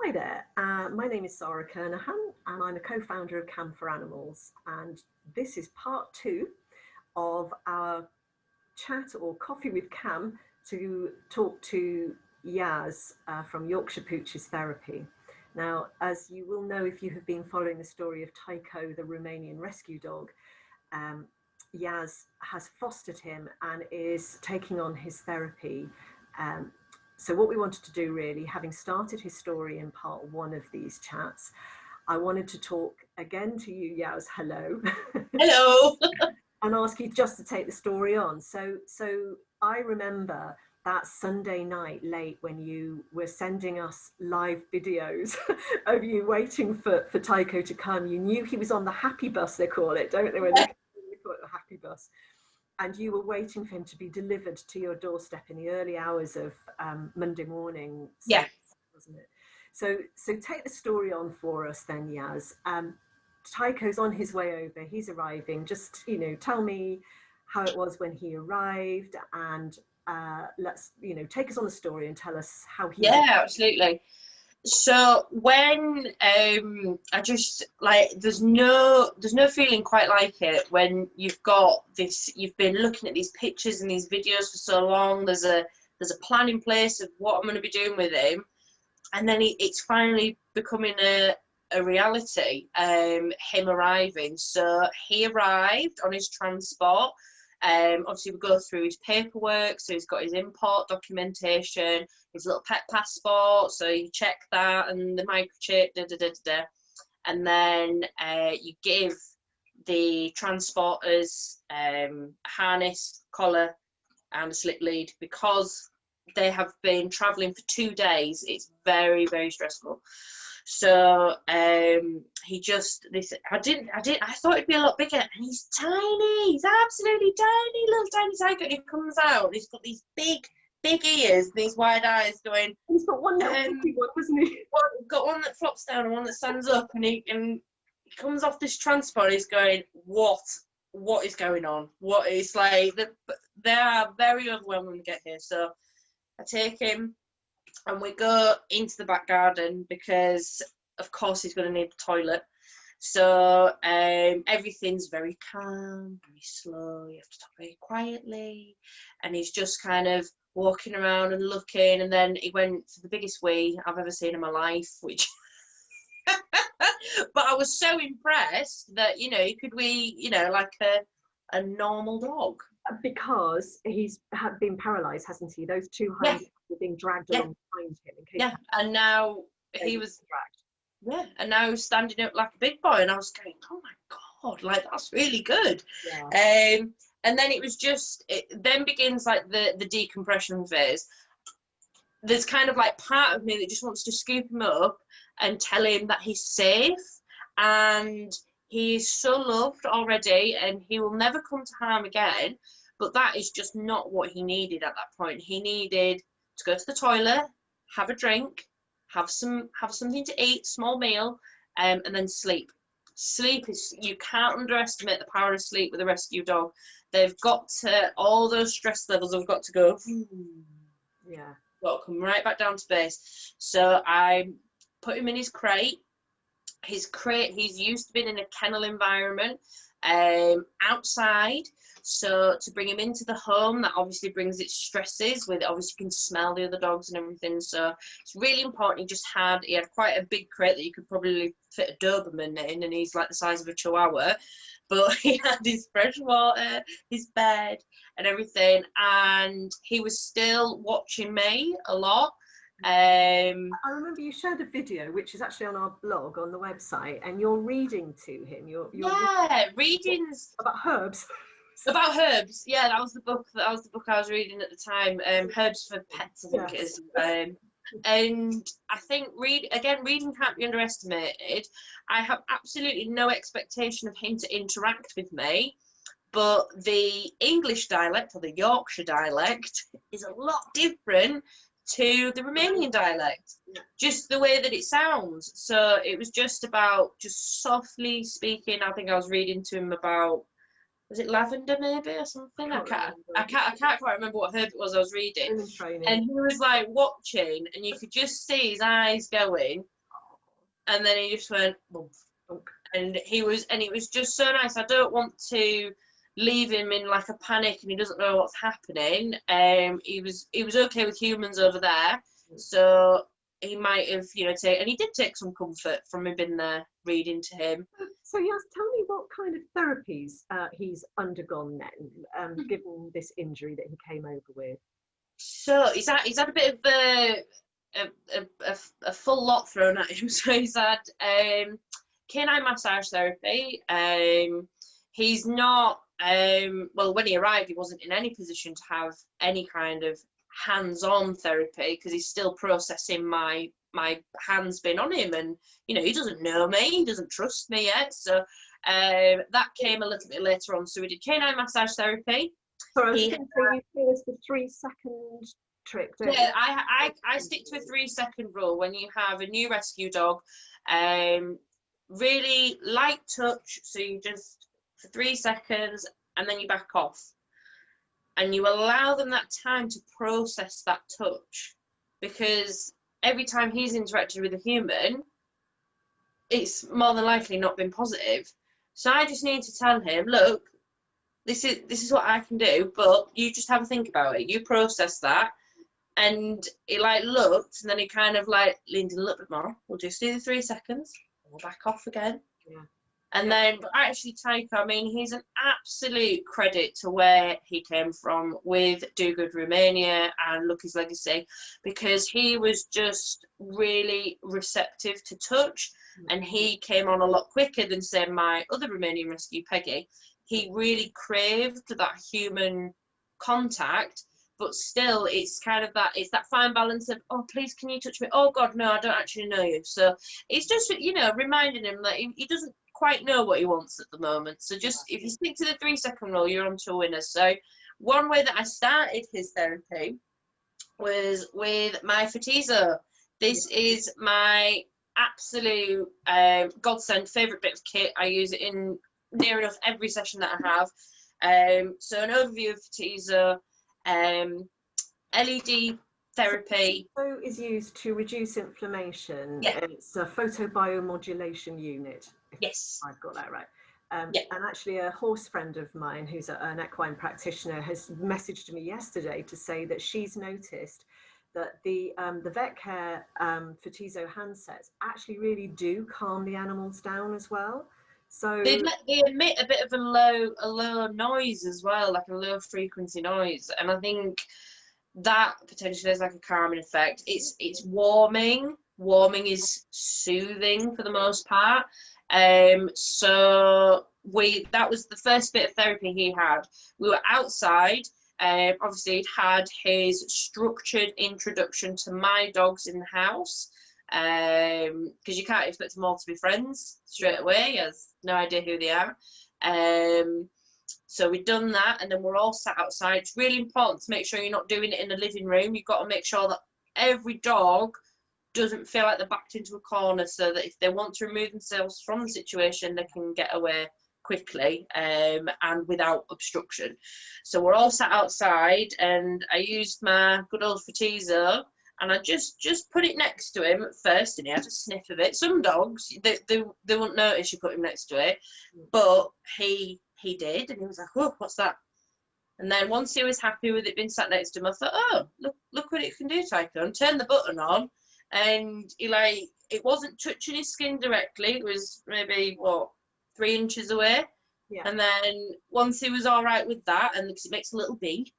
Hi there, my name is Sara Kernohan and I'm a co-founder of CAM4animals, and this is part 2 of our chat or coffee with Cam to talk to Yaz from Yorkshire Pooches Therapy. Now, as you will know if you have been following the story of Tycho, the Romanian rescue dog, Yaz has fostered him and is taking on his therapy. So what we wanted to do really, having started his story in part 1 of these chats, I wanted to talk again to you, Yaz, hello. Hello. And ask you just to take the story on. So I remember that Sunday night late when you were sending us live videos of you waiting for Tycho to come. You knew he was on the happy bus, they call it, don't they? When they call it the happy bus. And you were waiting for him to be delivered to your doorstep in the early hours of Monday morning. Yeah. Wasn't it? So take the story on for us then, Yaz. Tycho's on his way over. He's arriving. Just, tell me how it was when he arrived, and let's, take us on the story and tell us how he. Yeah, absolutely. So when I just there's no feeling quite like it when you've got this, you've been looking at these pictures and these videos for so long. There's a plan in place of what I'm going to be doing with him, and then it's finally becoming a reality. Him arriving. So he arrived on his transport. Obviously we go through his paperwork, so he's got his import documentation, his little pet passport, so you check that, and the microchip, and then you give the transporters a harness, collar and a slip lead, because they have been travelling for 2 days. It's very, very stressful. So he just, I thought he'd be a lot bigger, and he's tiny. He's absolutely tiny, little tiny tiger. He comes out, he's got these big ears and these wide eyes going. He's got one little one, wasn't he? Got one that flops down and one that stands up, and he comes off this transport. He's going, what is going on? What is they are very overwhelmed when we get here. So I take him, and we go into the back garden because, of course, he's going to need the toilet. So everything's very calm, very slow. You have to talk very quietly. And he's just kind of walking around and looking. And then he went for the biggest wee I've ever seen in my life, which... But I was so impressed that, he could wee, like a normal dog. Because he's been paralysed, hasn't he? Those two hinds were being dragged along behind him. In case and now he was dragged. Yeah, and now he's standing up like a big boy, and I was going, oh my God, that's really good. Yeah. And then it was just, then begins the decompression phase. There's kind of part of me that just wants to scoop him up and tell him that he's safe, and he's so loved already, and he will never come to harm again. But that is just not what he needed at that point. He needed to go to the toilet, have a drink, have something to eat, small meal, and then sleep. Sleep is, you can't underestimate the power of sleep with a rescue dog. They've got to, all those stress levels have got to go. Yeah. Got to come right back down to base. So I put him in his crate. His crate, he's used to being in a kennel environment, outside. So to bring him into the home, that obviously brings its stresses with it. Obviously you can smell the other dogs and everything. So it's really important. He had quite a big crate that you could probably fit a Doberman in, and he's like the size of a Chihuahua. But he had his fresh water, his bed and everything. And he was still watching me a lot. I remember you shared a video, which is actually on our blog on the website, and you're reading to him. You're readings about herbs. About herbs. Yeah, that was the book I was reading at the time. Herbs for Pets, I think it is. And I think reading can't be underestimated. I have absolutely no expectation of him to interact with me, but the English dialect, or the Yorkshire dialect, is a lot different to the Romanian dialect, just the way that it sounds. So it was just about just softly speaking. I think I was reading to him about was it lavender maybe or something? I can't quite remember what herb it was I was reading. And he was like watching, and you could just see his eyes going, and then he just went bump. And it was just so nice. I don't want to leave him in like a panic and he doesn't know what's happening. He was okay with humans over there, so he might have, you know, and he did take some comfort from me being there reading to him. So Yaz, tell me what kind of therapies he's undergone then, given this injury that he came over with. So he's had a bit of a full lot thrown at him. So he's had canine massage therapy. He's not well, when he arrived, he wasn't in any position to have any kind of hands-on therapy because he's still processing my hands being on him, and you know, he doesn't know me, he doesn't trust me yet. So that came a little bit later on. So we did canine massage therapy. Sorry, I was going to say, you gave us the 3-second trick, don't yeah, you? I stick to a 3-second rule when you have a new rescue dog. Really light touch, so you just for 3 seconds and then you back off, and you allow them that time to process that touch, because every time he's interacted with a human, it's more than likely not been positive. So I just need to tell him, look, this is what I can do, but you just have a think about it, you process that. And he like looked, and then he kind of like leaned in a little bit more. We'll just do the 3 seconds, we'll back off again. Yeah. And then, but actually Tycho, I mean, he's an absolute credit to where he came from with Do Good Romania and Lucky's Legacy, because he was just really receptive to touch, and he came on a lot quicker than, say, my other Romanian rescue, Peggy. He really craved that human contact, but still it's kind of it's that fine balance of, oh, please, can you touch me? Oh God, no, I don't actually know you. So it's just, you know, reminding him that he doesn't quite know what he wants at the moment. So just, if you stick to the 3-second rule, you're on to a winner. So one way that I started his therapy was with my Fatizo. This is my absolute godsend, favourite bit of kit. I use it in near enough every session that I have. So an overview of Fatizo. LED therapy. So is used to reduce inflammation. Yeah. It's a photobiomodulation unit. Yes. I've got that right. Yeah. And actually a horse friend of mine who's an equine practitioner has messaged me yesterday to say that she's noticed that the vet care Fatizo handsets actually really do calm the animals down as well. So they emit a bit of a low noise as well, like a low frequency noise, and I think that potentially has like a calming effect. It's warming. Warming is soothing for the most part. So that was the first bit of therapy he had. We were outside. Obviously he'd had his structured introduction to my dogs in the house, because you can't expect them all to be friends straight away. He has no idea who they are. So we've done that, and then we're all sat outside. It's really important to make sure you're not doing it in the living room. You've got to make sure that every dog doesn't feel like they're backed into a corner, so that if they want to remove themselves from the situation, they can get away quickly and without obstruction. So we're all sat outside, and I used my good old Fatizo, and I just put it next to him at first, and he had a sniff of it. Some dogs, they won't notice you put him next to it, but he did, and he was like, oh, what's that? And then once he was happy with it being sat next to him, I thought, oh, look what it can do, Tycho, and turned the button on, and it wasn't touching his skin directly. It was maybe 3 inches away. Yeah. And then once he was all right with that, and because it makes a little beep,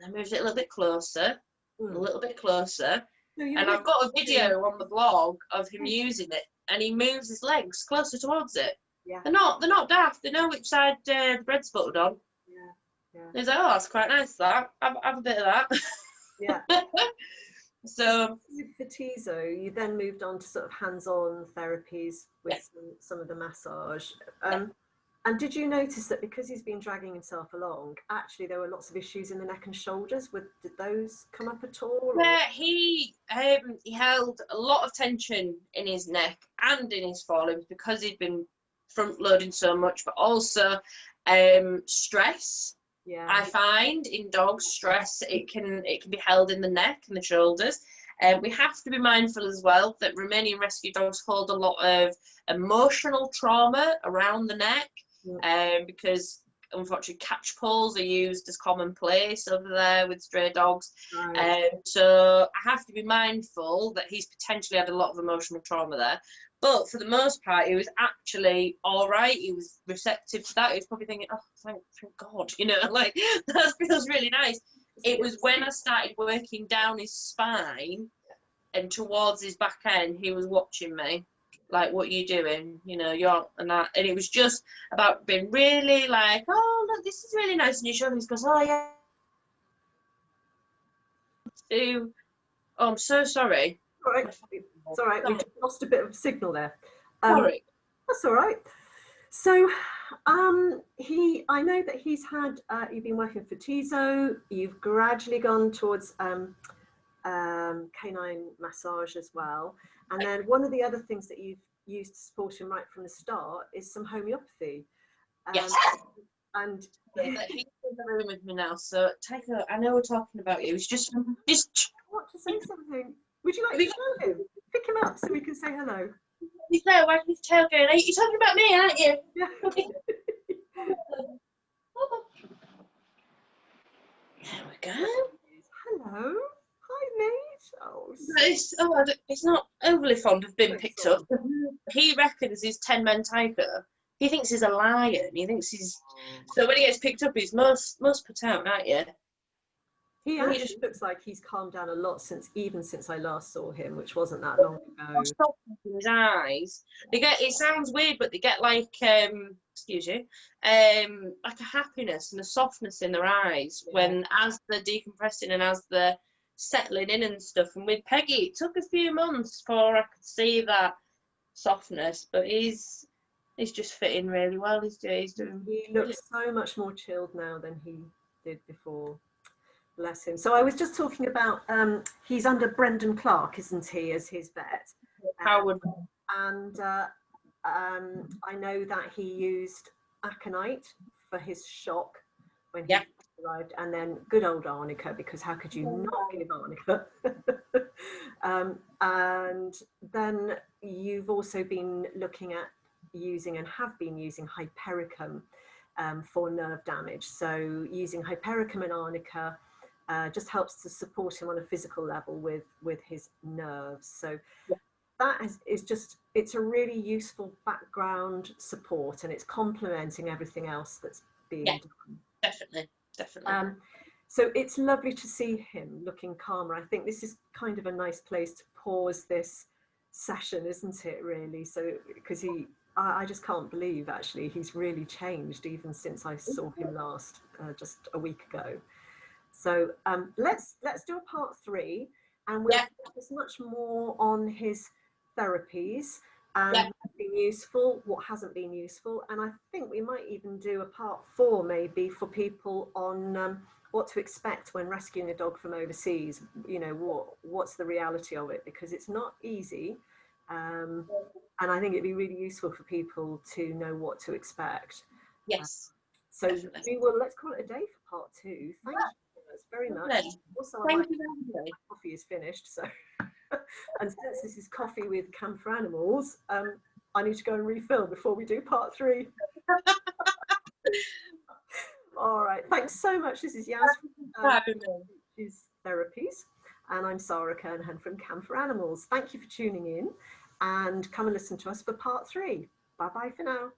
I moved it a little bit closer, a little bit closer. And I've got a video on the blog of him using it, and he moves his legs closer towards it. Yeah. They're not daft. They know which side the bread's buttered on. Yeah. He's like, oh, that's quite nice. That have a bit of that. Yeah. So with Fatizo, you then moved on to sort of hands-on therapies with some of the massage. And did you notice that because he's been dragging himself along, actually there were lots of issues in the neck and shoulders? Did those come up at all? Yeah, he held a lot of tension in his neck and in his forelimbs because he'd been front loading so much, but also stress. Yeah. I find in dogs, stress, it can be held in the neck and the shoulders. We have to be mindful as well that Romanian rescue dogs hold a lot of emotional trauma around the neck, because unfortunately catch poles are used as commonplace over there with stray dogs. Right. So I have to be mindful that he's potentially had a lot of emotional trauma there. But for the most part, he was actually all right. He was receptive to that. He was probably thinking, oh, thank God, you know, like, that feels really nice. It was when I started working down his spine and towards his back end, he was watching me. Like, what are you doing? You know, and it was just about being really like, oh, look, this is really nice. And you show him, he goes, oh, yeah. Oh, I'm so sorry. All right. It's all right. We just lost a bit of signal there. Sorry. That's all right. So, I know that he's had, you've been working for Tycho, you've gradually gone towards canine massage as well. And then one of the other things that you've used to support him right from the start is some homeopathy. Yes. And he's in the room with me now. So, Tycho, I know we're talking about you. It's just. I want to say something. Would you like to show him? Pick him up so we can say hello. He's there wagging his tail going, you're talking about me, aren't you? Yeah. There we go. Hello. Hi, mate. Oh, It's not overly fond of being picked up. He reckons he's 10-men Tycho. He thinks he's a lion. He thinks he's. So when he gets picked up, he's most put out, aren't you? He actually looks like he's calmed down a lot since I last saw him, which wasn't that long ago. In his eyes, it sounds weird, but they get like excuse you, like a happiness and a softness in their eyes when as they're decompressing and as they're settling in and stuff. And with Peggy, it took a few months before I could see that softness, but he's just fitting really well. He's doing. He looks so much more chilled now than he did before. Bless him. So I was just talking about, he's under Brendan Clark, isn't he, as his vet? Howard. And I know that he used aconite for his shock when he arrived, and then good old arnica, because how could you not give arnica? And then you've also been looking at using and have been using hypericum for nerve damage. So using hypericum and arnica just helps to support him on a physical level with his nerves. So that is just, it's a really useful background support, and it's complementing everything else that's being done. Definitely. So it's lovely to see him looking calmer. I think this is kind of a nice place to pause this session, isn't it, really? So, because I just can't believe actually he's really changed even since I saw him last just a week ago. So let's do a part 3, and we'll focus much more on his therapies and what's been useful, what hasn't been useful, and I think we might even do a part 4 maybe for people on what to expect when rescuing a dog from overseas. You know, what's the reality of it, because it's not easy, and I think it'd be really useful for people to know what to expect. Yes. So we will, let's call it a day for part 2. Thank you very much. Also, my coffee is finished, so and since this is coffee with CAM4animals, I need to go and refill before we do part 3. All right, thanks so much. This is Yaz from Pooches Therapies, and I'm Sara Kernohan from CAM4animals. Thank you for tuning in, and come and listen to us for part 3. Bye bye for now.